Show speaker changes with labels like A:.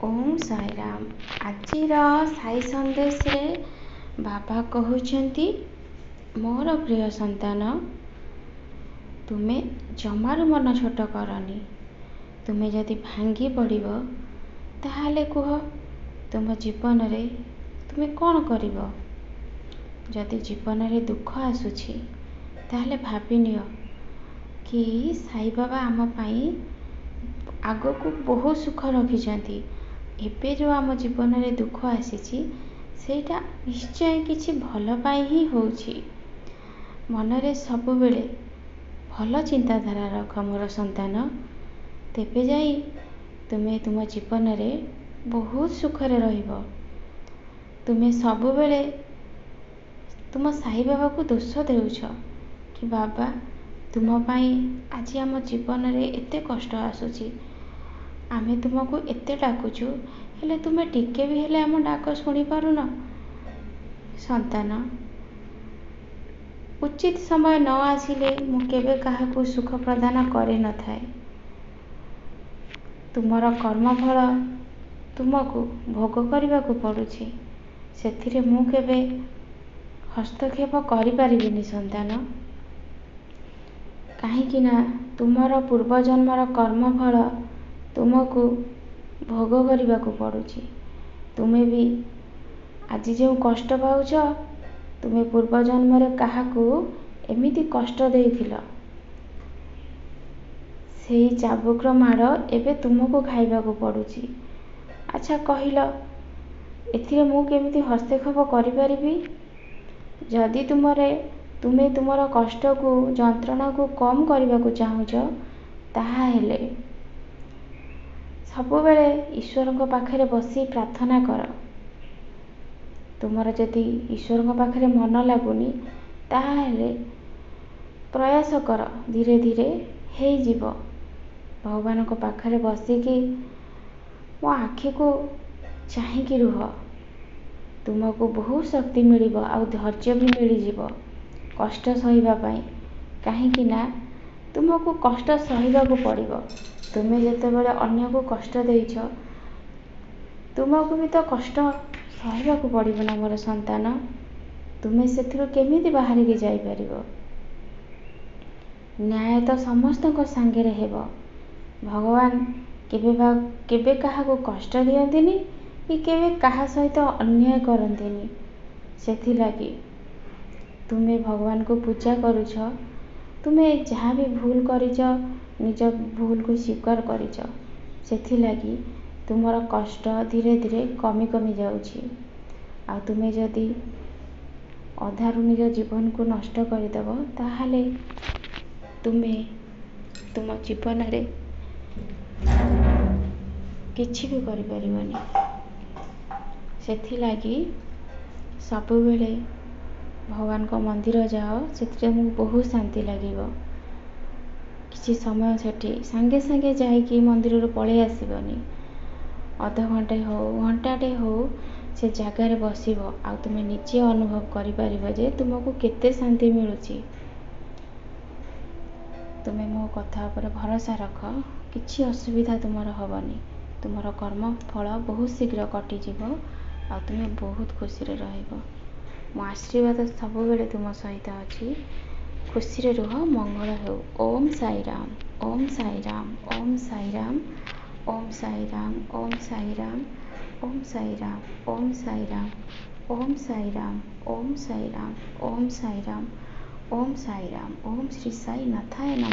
A: ओम साईराम। आजिर साई संदेश रे बाबा कहउछंती, मोर प्रिय संतान, तुमे जमारू मन छोट करनी। तुमे जदि भांगी पड़िब ताहाले कुह, तुम जीवन रे तुमे कौन करिब? जदि जीवन रे दुख आसुछि ताहाले भाबी नियो कि साई बाबा आम पाई आगको बहुत सुख रखिछंती। एबे जो आम जीवन रे दुख आसीछि सेटा निश्चय किछि भल पाई ही होउछि। मनरे सबु बेले भल चिंताधारा रख मोर संतान, तेबे जाई तुमे तुम जीवन रे बहुत सुखरे रहिब। तुमे सबु बेले तुम साई बाबा को दोष देउछ कि बाबा तुम पाई आज आम जीवन रे एते कष्ट आसुछि, आमे तुमको एते डाकुछु हेले तुमे टिके भी हेले आम डाक शुणी पारुन। संतान, उचित समय न आसिले मु केबे काहाकू सुख प्रदान करे न थाए। तुमर कर्मफल तुमको भोग करबाकू पड़ुछि, सेथिरे मु केबे हस्तक्षेप करि पारिबिनी संतान। काहेकि ना तुमर पूर्व जन्मर कर्मफल तुमको भोग करबाकू पड़ुछि। तुमे भी आज जो कष्ट पाउछ, तुमे पूर्व जन्म रे काहाकू एमिति कष्ट देइथिल, सेही चाबुकर माड़ एबे तुमको खाइबाकू पड़ुछि। अच्छा कहिल, एथिरे मु केमिति हस्तक्षेप करि पारिबि? जदि तुमे तुमर कष्ट को जंत्रणा को कम करबाकू चाहुछ, ताहा हेले सबु बेले ईश्वर को पाखरे बसी प्रार्थना कर। तुमर जदि ईश्वर को पाखरे मन लागुनी ताहा हेले प्रयास कर, धीरे धीरे हेई जीव। भगवान को पाखरे बसिकी मो आखि को चाहिकी रुह, तुमको बहुत शक्ति मिलिब आउ धैर्य भी मिली जीव कष्ट सहिबा पाई। काहेकि ना तुमको कष्ट सहिबाकू पड़िब। तुमे जेतेबेले अन्य को कष्ट देइछ, तुमको भी तो कष्ट सहिबाकू पड़िब ना मोर संतान। तुमे सेथिरु केमिति बाहरी के जाई परिबो? न्याय तो समस्त को संगे हेब। भगवान केबे काहाकू कष्ट दियंतिनी कि केबे काहा सहित अन्याय करंतिनी। सेथि लागी तुमे भगवान को पूजा करूछ, तुमे जहाँ भी भूल करिछ निज भूल को स्वीकार करिछ, सेथि लागी तुमर कष्ट धीरे धीरे कमी कमी जाउछि। आ तुमे जदि अधारु निज जीवन को नष्ट करदेव ताहाले तुमे तुम जीवन रे किछि भी करि परिबनी। सेथि लागी सबु बेले भगवान को मंदिर जाओ, सेथिरे मु बहुत शांति लागिबो। किछि समय सेठी संगे संगे जाइकी मंदिर रो पळे आसीबनी। आधा घंटे हो घंटाटे हो से जगह रे बसिबो, आ तुमे निजे अनुभव करि परिबो जे तुमको केते शांति मिलुछि। तुमे मो कथा ऊपर भरोसा रख, किछि असुविधा तुमर हबनी। तुमर कर्म फल बहुत शीघ्र कटि जीवो आ तुमे बहुत खुशी रे रहिबो। मो आशीर्वाद सब बेले तुम सहित अछि। खुशी रे रुह, मंगल हेउ। ओम साईराम, ओम साईराम, ओम साईराम, ओम साईराम, ओम साईराम, ओम साईराम, ओम साईराम, ओम साईराम, ओम साईराम, ओम साईराम, ओम साईराम। ओम श्री साई नाथाय नमः।